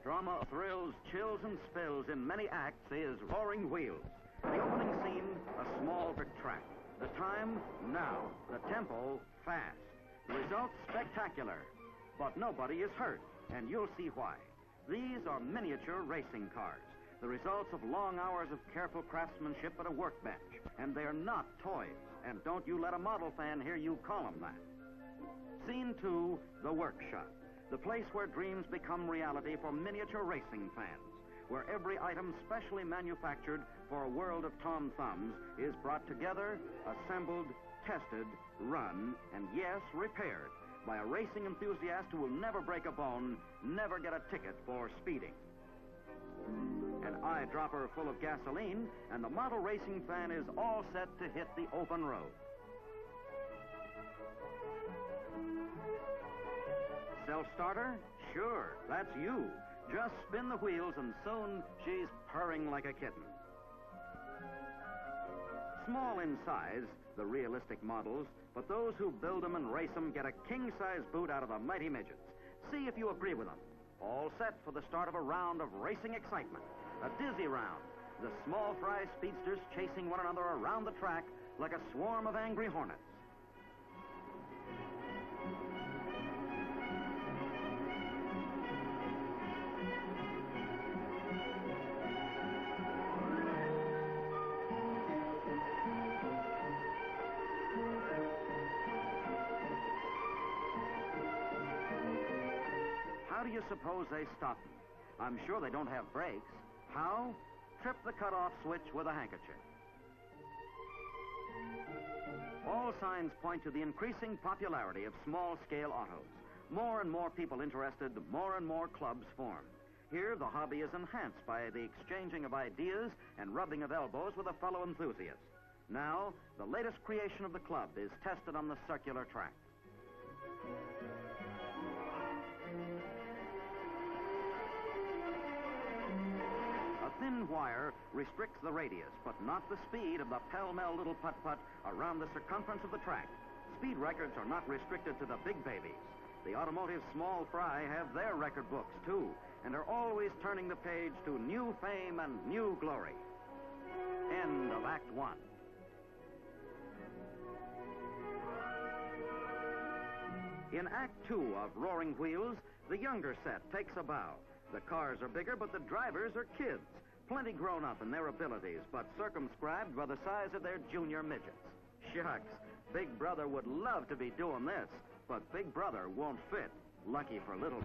Drama, thrills, chills, and spills in many acts is Roaring Wheels. The opening scene, a small brick track. The time, now. The tempo, fast. The result, spectacular. But nobody is hurt, and you'll see why. These are miniature racing cars, the results of long hours of careful craftsmanship at a workbench. And they're not toys. And don't you let a model fan hear you call them that. Scene 2, the workshop. The place where dreams become reality for miniature racing fans, where every item specially manufactured for a world of Tom Thumbs is brought together, assembled, tested, run, and yes, repaired by a racing enthusiast who will never break a bone, never get a ticket for speeding. An eyedropper full of gasoline, and the model racing fan is all set to hit the open road. Self-starter? Sure, that's you. Just spin the wheels and soon she's purring like a kitten. Small in size, the realistic models, but those who build them and race them get a king-size boot out of the mighty midgets. See if you agree with them. All set for the start of a round of racing excitement. A dizzy round. The small fry speedsters chasing one another around the track like a swarm of angry hornets. How do you suppose they stop them? I'm sure they don't have brakes. How? Trip the cutoff switch with a handkerchief. All signs point to the increasing popularity of small-scale autos. More and more people interested, more and more clubs form. Here, the hobby is enhanced by the exchanging of ideas and rubbing of elbows with a fellow enthusiast. Now, the latest creation of the club is tested on the circular track. Thin wire restricts the radius, but not the speed of the pell-mell little putt-putt around the circumference of the track. Speed records are not restricted to the big babies. The automotive small fry have their record books, too, and are always turning the page to new fame and new glory. End of Act 1. In Act 2 of Roaring Wheels, the younger set takes a bow. The cars are bigger, but the drivers are kids. Plenty grown up in their abilities, but circumscribed by the size of their junior midgets. Shucks, Big Brother would love to be doing this, but Big Brother won't fit. Lucky for little.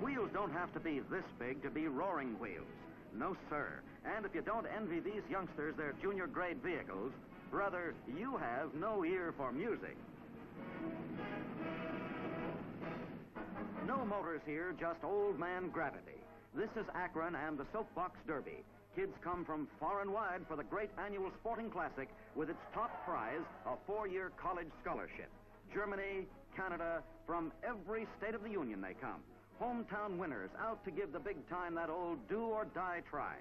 Wheels don't have to be this big to be roaring wheels. No, sir. And if you don't envy these youngsters their junior grade vehicles, brother, you have no ear for music. No motors here, just old man gravity. This is Akron and the Soapbox Derby. Kids come from far and wide for the great annual sporting classic with its top prize, a 4-year college scholarship. Germany, Canada, from every state of the Union they come. Hometown winners out to give the big time that old do-or-die try.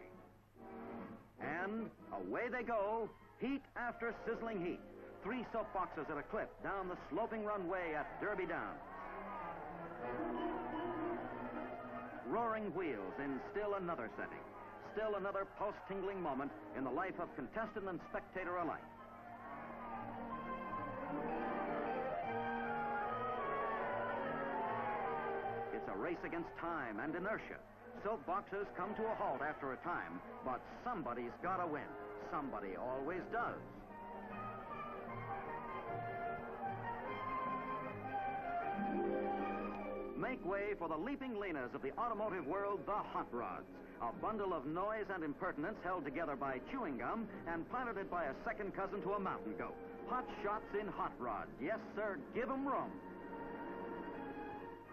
And away they go, heat after sizzling heat. 3 soapboxes at a clip down the sloping runway at Derby Downs. Roaring Wheels in still another setting. Still another pulse-tingling moment in the life of contestant and spectator alike. It's a race against time and inertia. Soapboxes come to a halt after a time, but somebody's got to win. Somebody always does. Make way for the leaping Lenas of the automotive world, the Hot Rods. A bundle of noise and impertinence held together by chewing gum and piloted by a second cousin to a mountain goat. Hot shots in hot rods. Yes, sir, give 'em room.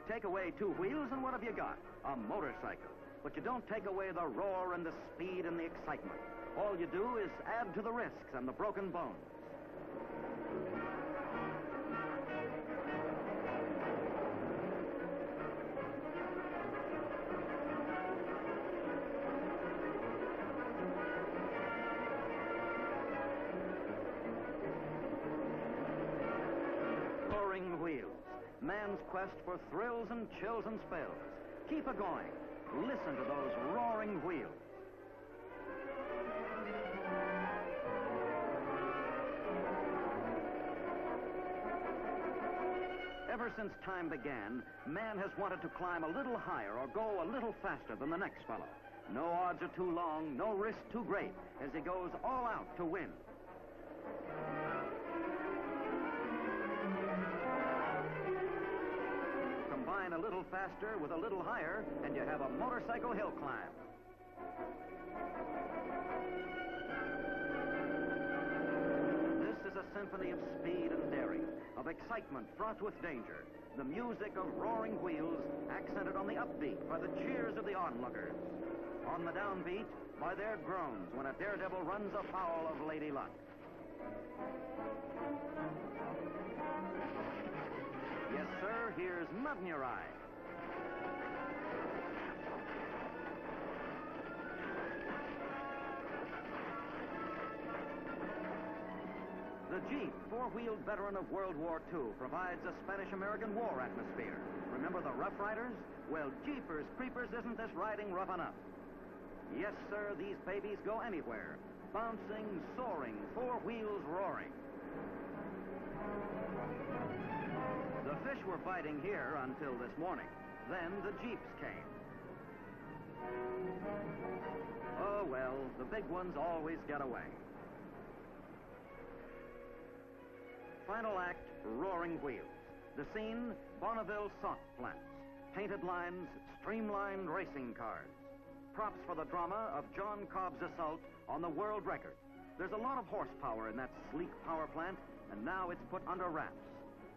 Take away 2 wheels and what have you got? A motorcycle. But you don't take away the roar and the speed and the excitement. All you do is add to the risks and the broken bones. Roaring wheels. Man's quest for thrills and chills and spills. Keep a-going. Listen to those roaring wheels. Ever since time began, man has wanted to climb a little higher or go a little faster than the next fellow. No odds are too long, no risk too great, as he goes all out to win. Combine a little faster with a little higher, and you have a motorcycle hill climb. This is a symphony of speed and daring, of excitement fraught with danger. The music of roaring wheels accented on the upbeat by the cheers of the onlookers. On the downbeat by their groans when a daredevil runs afoul of Lady Luck. Yes, sir, here's mud in your eye. The Jeep, four-wheeled veteran of World War II, provides a Spanish-American war atmosphere. Remember the Rough Riders? Well, jeepers creepers, isn't this riding rough enough? Yes, sir, these babies go anywhere. Bouncing, soaring, four wheels roaring. The fish were biting here until this morning. Then the Jeeps came. Oh, well, the big ones always get away. Final act, roaring wheels. The scene, Bonneville Salt Flats. Painted lines, streamlined racing cars. Props for the drama of John Cobb's assault on the world record. There's a lot of horsepower in that sleek power plant, and now it's put under wraps.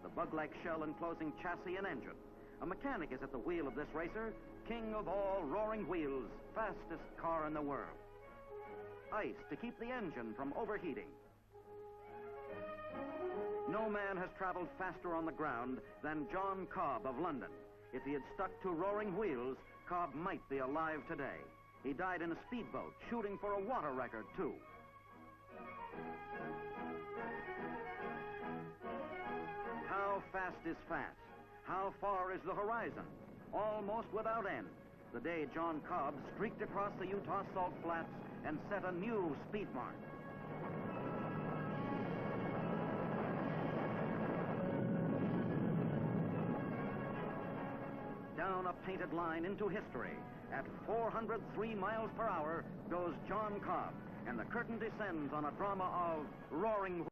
The bug-like shell enclosing chassis and engine. A mechanic is at the wheel of this racer, king of all roaring wheels, fastest car in the world. Ice to keep the engine from overheating. No man has traveled faster on the ground than John Cobb of London. If he had stuck to roaring wheels, Cobb might be alive today. He died in a speedboat, shooting for a water record, too. How fast is fast? How far is the horizon? Almost without end. The day John Cobb streaked across the Utah Salt Flats and set a new speed mark. Down a painted line into history. At 403 miles per hour goes John Cobb, and the curtain descends on a drama of roaring